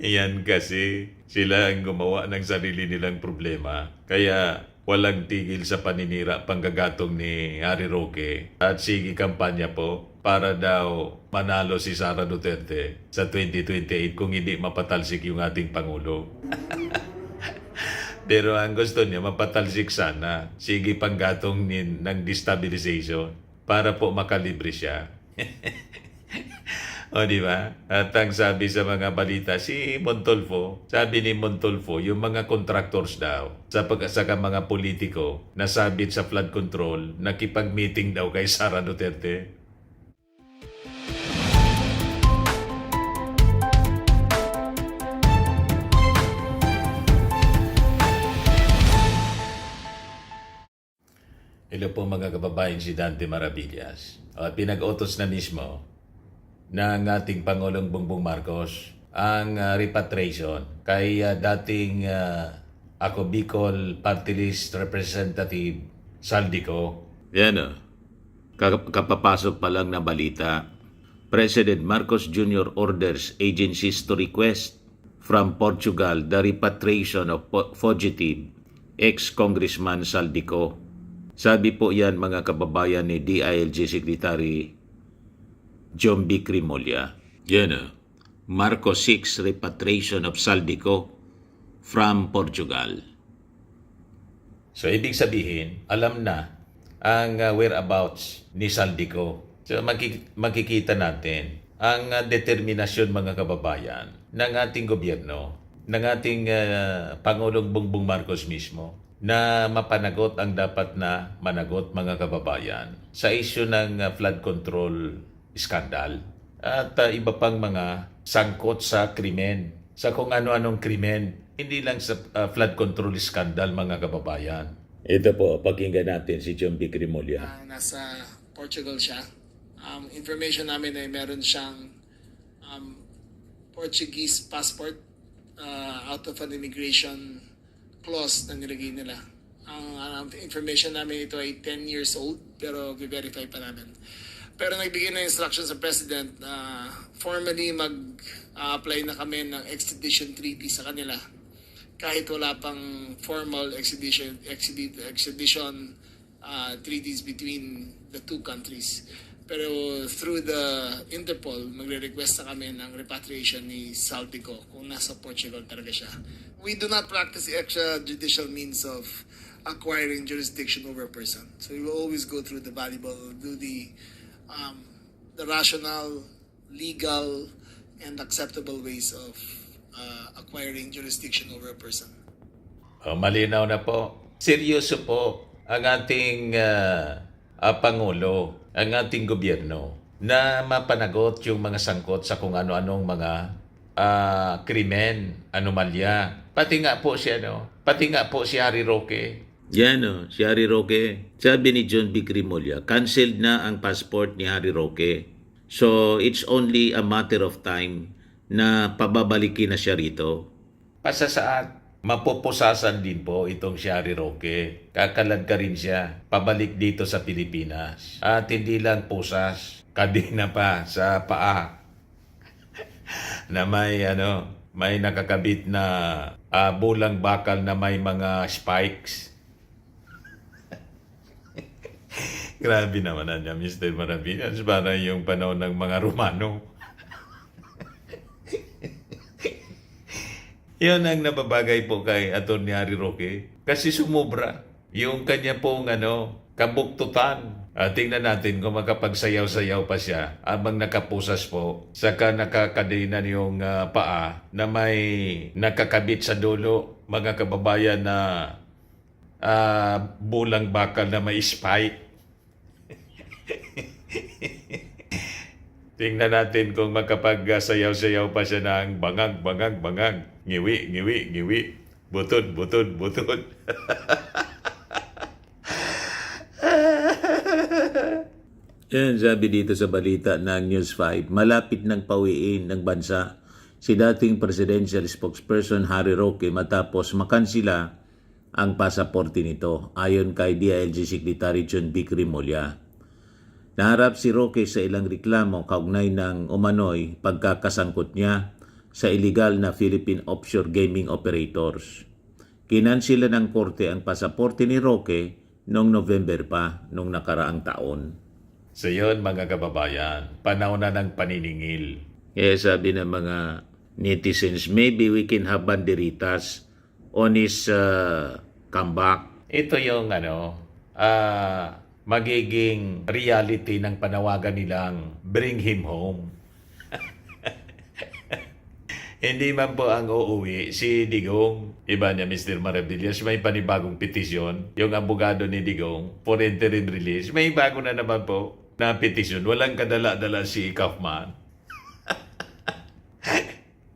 Iyan kasi sila ang gumawa ng sarili nilang problema. Kaya walang tigil sa paninira panggagatong ni Harry Roque at sige kampanya po para daw manalo si Sara Duterte sa 2028 kung hindi mapatalsik yung ating Pangulo. Pero ang gusto niya, mapatalsik sana. Sige panggatong ng destabilization para po makalibre siya. O, di ba? At ang sabi sa mga balita, si Montolfo, sabi ni Montolfo, yung mga contractors daw, sa pagkasaka mga politiko, nasabit sa flood control, nakipag-meeting daw kay Sara Duterte. Hello po mga kababayan, si Dante Maravillas. Pinag-utos na mismo ng ating Pangulong Bongbong Marcos ang repatriation kay dating ako Bicol Party List Representative Saldico. Yan o. Kapapasok pa lang na balita. President Marcos Jr. orders agencies to request from Portugal the repatriation of fugitive ex-Congressman Saldico. Sabi po yan mga kababayan ni DILG Secretary John B. Crimolia. Yan o. Marcos 6 repatriation of Saldico from Portugal. So ibig sabihin, alam na ang whereabouts ni Saldico. So makikita natin ang determinasyon mga kababayan ng ating gobyerno, ng ating Pangulong Bongbong Marcos mismo, na mapanagot ang dapat na managot mga kababayan sa issue ng flood control scandal at iba pang mga sangkot sa krimen, sa kung ano-anong krimen, hindi lang sa flood control scandal mga kababayan. Ito po, pakinggan natin si John B. Crimolia. Nasa Portugal siya. Information namin ay meron siyang Portuguese passport out of an immigration clause na nilagay nila. Ang information namin ito ay 10 years old pero i-verify pa namin. Pero nagbigay na instruction sa President na formally mag-apply na kami ng extradition treaty sa kanila kahit wala pang formal extradition treaties between the two countries. Pero through the Interpol, magre-request na kami ng repatriation ni Saldico kung nasa Portugal talaga siya. We do not practice the extrajudicial means of acquiring jurisdiction over a person. So we will always go through the valuable, do the rational, legal, and acceptable ways of acquiring jurisdiction over a person. Malinaw na po. Seryoso po ang ating Pangulo, ang ating gobyerno na mapanagot yung mga sangkot sa kung ano-anong mga krimen, anomalya. Pati nga po siya, Pati nga po si Harry Roque. Yan si Harry Roque. Sabi ni John B. Crimolia, canceled na ang passport ni Harry Roque. So, it's only a matter of time na pababalikin na siya rito. Pasasaat, mapupusasan din po itong si Harry Roque. Kakalag ka rin siya, pabalik dito sa Pilipinas. At hindi lang pusas, kadena pa sa paa. Na may nakakabit na bulang bakal na may mga spikes. Grabe naman niya, Mr. Maravillas. Para yung panahon ng mga Romano. Yun ang nababagay po kay Atty. Harry Roque. Kasi sumobra yung kanya pong kabuktutan. Tingnan natin kung makapagsayaw-sayaw pa siya habang nakapusas po. Saka nakakadena yung paa na may nakakabit sa dulo, mga kababayan, na bulang bakal na may spike. Tingnan natin kung makapagsayaw-sayaw pa siya ng bangag, ngiwi, butod. Yan, sabi dito sa balita ng News 5, malapit ng pawiin ng bansa si dating presidential spokesperson Harry Roque matapos makansila ang pasaporte nito, ayon kay DILG Secretary John B. Crimolia. Naharap si Roque sa ilang reklamo kaugnay ng umano'y pagkakasangkot niya sa illegal na Philippine offshore gaming operators. Kinansila ng korte ang pasaporte ni Roque noong November pa, noong nakaraang taon. So yun mga kababayan, panahon na ng paniningil. Kaya sabi ng mga netizens, maybe we can have banderitas on his comeback. Ito yung magiging reality ng panawagan nilang bring him home. Hindi man po ang uuwi si Digong. Iba niya, Mr. Maravillas, may panibagong petisyon. Yung abogado ni Digong for interim release, may bago na naman po na petisyon. Walang kadala-dala si Kaufman.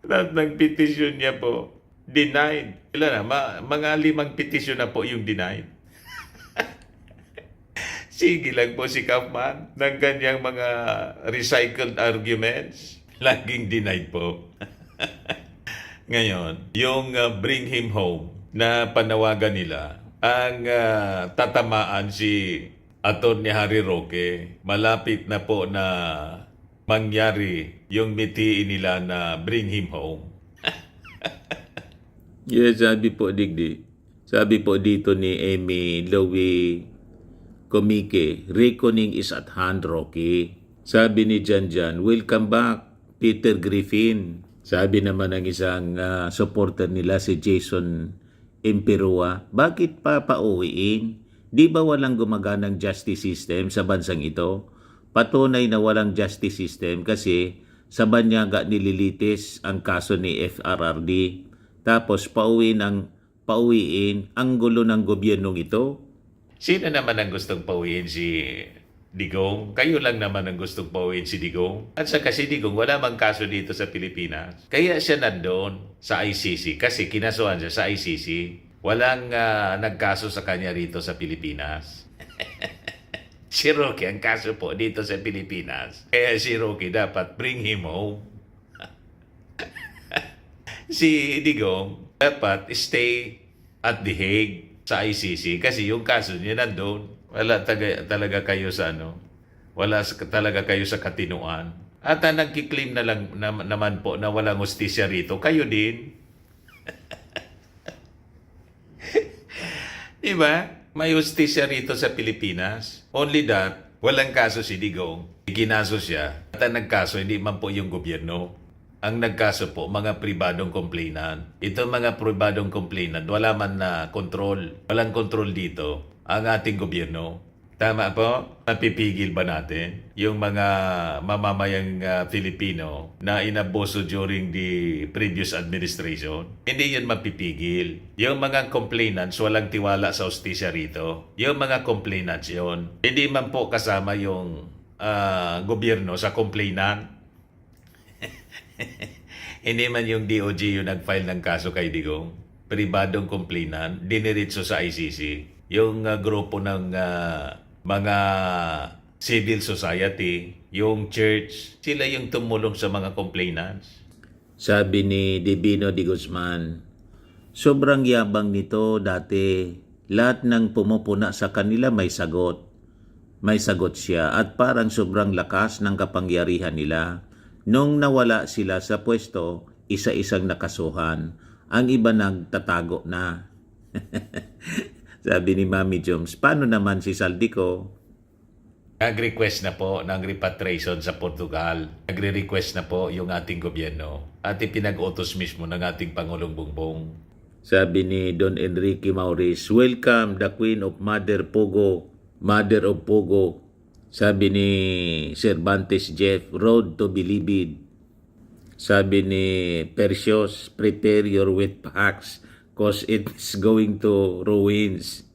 Lahat ng petisyon niya po, denied. Ilan na? Mga 5 petisyon na po yung denied. Sige lang po si Kaufman ng kanyang mga recycled arguments. Laging denied po. Ngayon, yung bring him home na panawagan nila, ang tatamaan si Atty. Harry Roque, malapit na po na mangyari yung mitiin nila na bring him home. Yes, sabi po Digdi. Sabi po dito ni Amy Louie Komike, reckoning is at hand, Rocky. Sabi ni Janjan, welcome back, Peter Griffin. Sabi naman ng isang supporter nila, si Jason Imperua, bakit pa pauwiin? Di ba walang gumaganang justice system sa bansang ito? Patunay na walang justice system kasi sa banyaga nililitis ang kaso ni FRRD. Tapos pauwiin ang gulo ng gobyernong ito. Sino naman ang gustong pauwiin si Digong? Kayo lang naman ang gustong pauwiin si Digong. At saka si Digong, wala mang kaso dito sa Pilipinas. Kaya siya nandoon sa ICC kasi kinasuhan siya sa ICC. Walang nagkaso sa kanya rito sa Pilipinas. Si Roque ang kaso po dito sa Pilipinas. Kaya si Roque dapat bring him home. Si Digong dapat stay at The Hague sa ICC kasi yung kaso niya nandoon. Wala talaga kayo sa wala talaga kayo sa katinuan. At nagkiklaim na lang naman po na walang hustisya rito, kayo din. Diba? May hustisya rito sa Pilipinas. Only that, walang kaso si Digong. Ikinaso siya. At ang nagkaso, hindi man po yung gobyerno. Ang nagkaso po, mga pribadong complainant. Ito mga pribadong complainant, wala man na control. Walang control dito ang ating gobyerno. Tama po? Mapipigil ba natin yung mga mamamayang Filipino na inabuso during the previous administration? Hindi yun mapipigil. Yung mga complainants, walang tiwala sa hustisya rito. Yung mga complainants yun. Hindi man po kasama yung gobyerno sa complainant. Hindi man yung DOJ yung nag-file ng kaso kay Digong. Pribadong complainant, diniritso sa ICC. Yung grupo ng mga civil society, yung church, sila yung tumulong sa mga complainants. Sabi ni Divino de Guzman, sobrang yabang nito dati. Lahat ng pumupuna sa kanila may sagot. May sagot siya at parang sobrang lakas ng kapangyarihan nila. Nung nawala sila sa pwesto, isa-isang nakasuhan. Ang iba nagtatago na. Sabi ni Mami Joms, paano naman si Saldico? Nag-request na po ng repatriation sa Portugal. Nagre-request na po yung ating gobyerno at ipinag-utos mismo ng ating Pangulong Bongbong. Sabi ni Don Enrique Maurice, welcome the Queen of Mother Pogo, Mother of Pogo. Sabi ni Cervantes Jeff, road to Bilibid. Sabi ni Persios, prepare your wet packs cause it's going to ruins.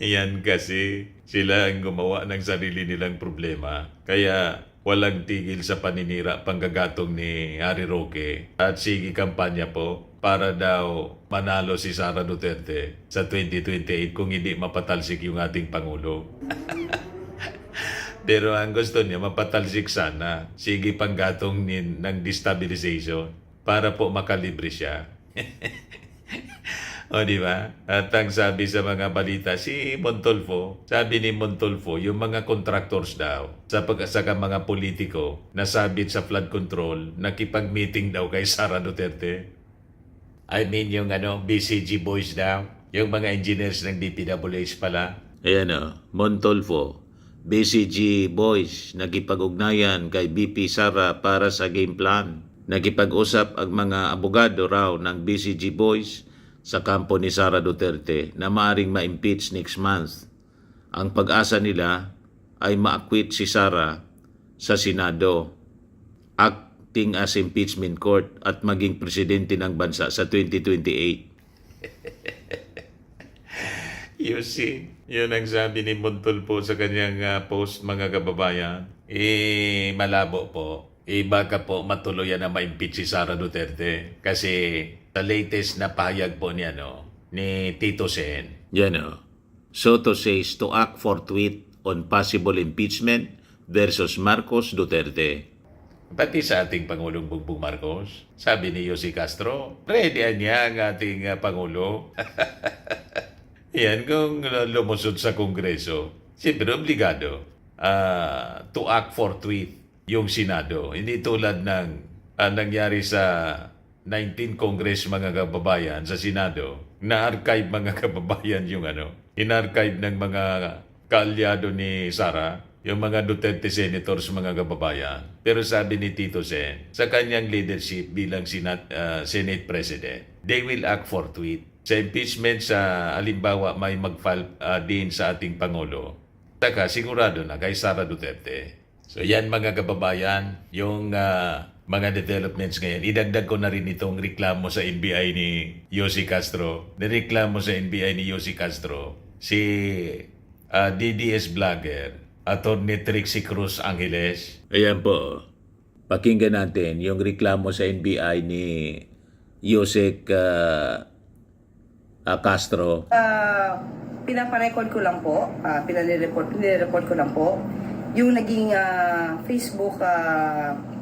Iyan kasi sila ang gumawa ng sarili nilang problema. Kaya walang tigil sa paninira panggagatong ni Harry Roque. At sige kampanya po para daw manalo si Sara Duterte sa 2028 kung hindi mapatalsik yung ating Pangulo. Pero ang gusto niya mapatalsik sana. Sige panggatong ng destabilization para po makalibre siya. O, di ba? At ang sabi sa mga balita, si Montolfo, sabi ni Montolfo, yung mga contractors daw, saka mga politiko, nasabit sa flood control, nakipag-meeting daw kay Sara Duterte. I mean, yung BCG boys daw, yung mga engineers ng DPWH pala. Ayan Montolfo, BCG Boys, nagipag-ugnayan kay BP Sara para sa game plan. Nagipag-usap ang mga abogado raw ng BCG Boys sa kampo ni Sara Duterte na maaring ma-impeach next month. Ang pag-asa nila ay ma-acquit si Sara sa Senado, acting as impeachment court at maging presidente ng bansa sa 2028. You see, yun ang sabi ni Montolfo sa kanyang post, mga kababayan. Malabo po. Baka po matuluyan na ma-impeach si Sara Duterte. Kasi sa latest na pahayag po niya, ni Tito Sen. Yan Soto says to act forthwith on possible impeachment versus Marcos Duterte. Pati sa ating Pangulong Bongbong Marcos, sabi ni Yossi Castro, ready niya ang ating Pangulo. Yan, kung lumusod sa Kongreso, siyempre obligado to act forthwith yung Senado. Hindi tulad ng nangyari sa 19 Congress, mga kababayan, sa Senado, na-archive, mga kababayan, yung in-archive ng mga kaalyado ni Sara, yung mga Duterte senators, mga kababayan. Pero sabi ni Tito Sen, sa kanyang leadership bilang Senate President, they will act forthwith. Sa impeachment, sa alimbawa may mag-file din sa ating Pangulo, saka sigurado na kay Sara Duterte. So yan, mga kababayan, yung mga developments ngayon. Idagdag ko na rin itong reklamo sa NBI ni Yossi Castro. Nireklamo sa NBI ni Yossi Castro si DDS vlogger, Atty. Trixie Cruz Angeles. Ayan po. Pakinggan natin yung reklamo sa NBI ni Yosek Castro. Pinaparecord ko lang po, pinare-report ko lang po yung naging Facebook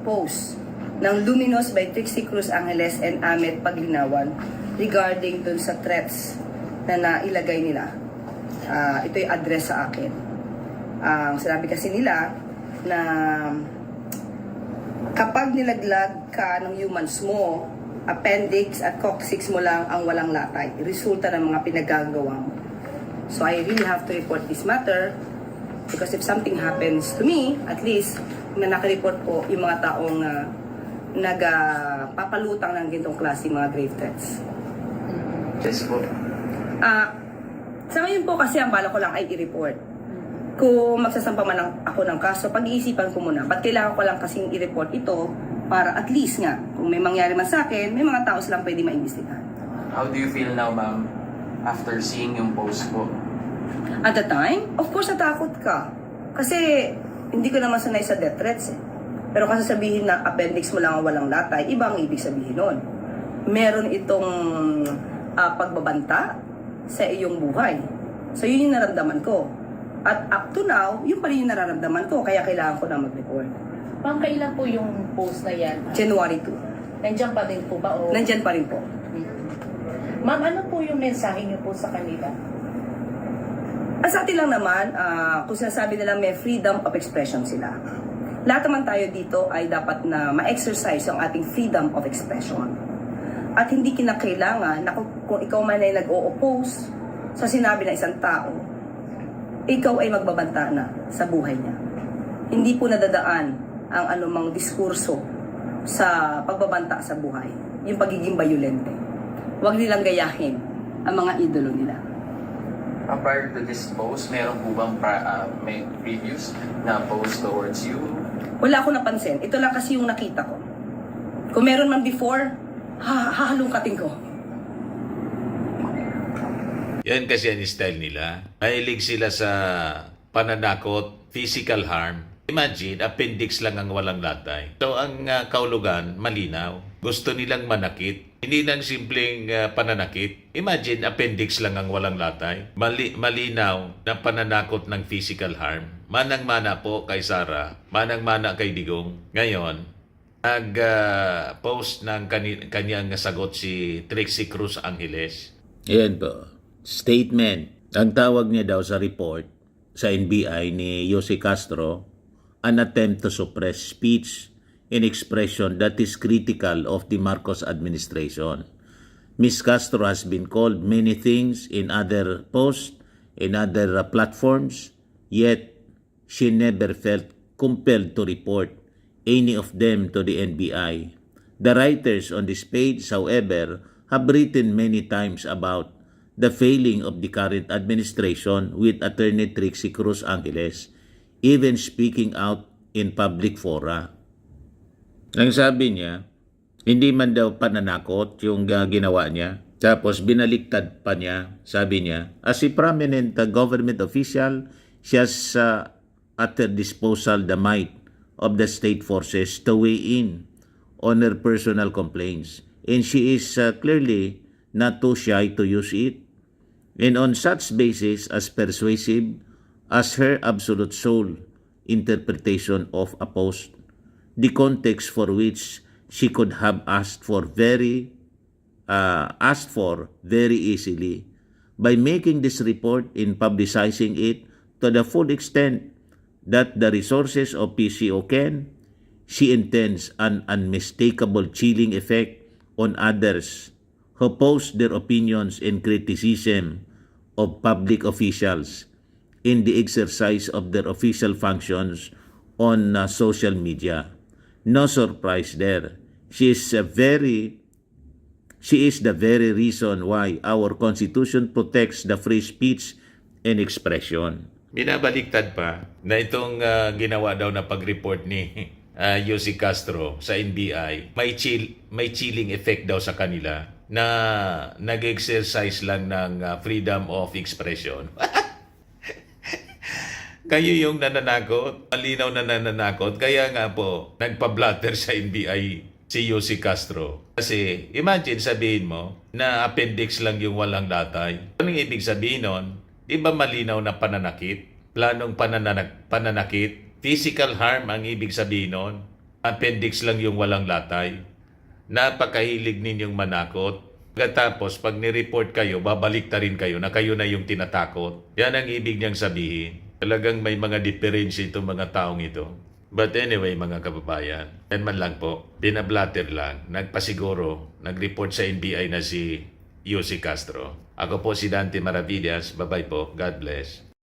post ng Luminous by Trixie Cruz Angeles and Ahmed Paglinawan regarding dun sa threats na nailagay nila. Ito yung address sa akin. Sinabi kasi nila na kapag nilaglag ka ng humans mo, appendix at coccyx mo lang ang walang latay, resulta ng mga pinagagawa mo. So I really have to report this matter because if something happens to me, at least na nakareport po yung mga taong nagpapalutang ng gintong klase mga grave threats. Yes po. Sa ngayon po kasi ang bala ko lang ay i-report. Kung magsasampa man ako ng kaso, pag-iisipan ko muna. Ba't kailangan ko lang kasing i-report ito para at least nga, kung may mangyari man sa akin, may mga tao silang pwede maimbestigahan. How do you feel now, ma'am, after seeing yung post po? At the time, of course, natakot ka. Kasi hindi ko naman sanay sa death threats eh. Pero kasi sabihin na appendix mo lang ang walang latay, iba ang ibig sabihin nun. Meron itong pagbabanta sa iyong buhay. So yun yung naramdaman ko. At up to now, yun pa rin yung nararamdaman ko, kaya kailangan ko na mag-report. Ma'am, kailan po yung post na yan? January 2. Nandiyan pa din po ba? O... Nandyan pa rin po. Ma'am, ano po yung mensahe niyo po sa kanila? Sa atin lang naman, kung sinasabi nila may freedom of expression sila. Lahat naman tayo dito ay dapat na ma-exercise ang ating freedom of expression. At hindi kinakailangan na kung ikaw man ay nag-o-oppose sa sinabi ng isang tao, ikaw ay magbabanta na sa buhay niya. Hindi po nadadaan ang anumang diskurso sa pagbabanta sa buhay, yung pagiging bayolente. Huwag nilang gayahin ang mga idolo nila. Prior to this post, meron po bang may previous na post towards you? Wala akong napansin. Ito lang kasi yung nakita ko. Kung meron man before, hahalungkatin ko. Yan kasi ang style nila. Mahilig sila sa pananakot, physical harm. Imagine, appendix lang ang walang latay. So ang kaulugan, malinaw. Gusto nilang manakit. Hindi lang simpleng pananakit. Imagine, appendix lang ang walang latay. Malinaw na pananakot ng physical harm. Manang-mana po kay Sara. Manang-mana kay Digong. Ngayon, nag-post ng kanyang sagot si Trixie Cruz Angeles. Ayan po. Statement. Ang tawag niya daw sa report sa NBI ni Jose Castro, an attempt to suppress speech and expression that is critical of the Marcos administration. Ms. Castro has been called many things in other posts, in other platforms, yet she never felt compelled to report any of them to the NBI. The writers on this page, however, have written many times about the failing of the current administration with Attorney Trixie Cruz Angeles, even speaking out in public fora. Ang sabi niya, hindi man daw pananakot yung ginawa niya. Tapos binaliktad pa niya, sabi niya, as a prominent government official, she has at her disposal the might of the state forces to weigh in on her personal complaints. And she is clearly not too shy to use it. And on such basis as persuasive as her absolute sole interpretation of a post, the context for which she could have asked for very easily. By making this report and publicizing it to the full extent that the resources of PCO can, she intends an unmistakable chilling effect on others who post their opinions and criticism of public officials in the exercise of their official functions on social media. No surprise there. She is the very reason why our Constitution protects the free speech and expression. Binabaliktad pa na itong ginawa daw na pag-report ni Jose Castro sa NBI, may chilling effect daw sa kanila na nag-exercise lang ng freedom of expression. Kayo yung nananakot, malinaw na nananakot, kaya nga po, nagpa-blatter sa NBI si Jose Castro. Kasi, imagine sabihin mo na appendix lang yung walang latay. Anong ibig sabihin nun? Di ba malinaw na pananakit? Planong pananakit? Physical harm ang ibig sabihin nun? Appendix lang yung walang latay. Napakahilig ninyong manakot. Pagkatapos, pag nireport kayo, babalik rin kayo na kayo na yung tinatakot. Yan ang ibig niyang sabihin. Talagang may mga diferensya itong mga taong ito. But anyway, mga kababayan, yan man lang po, pinablatter lang, nagpasiguro, nag-report sa NBI na si Jose Castro. Ako po si Dante Maravillas. Bye-bye po. God bless.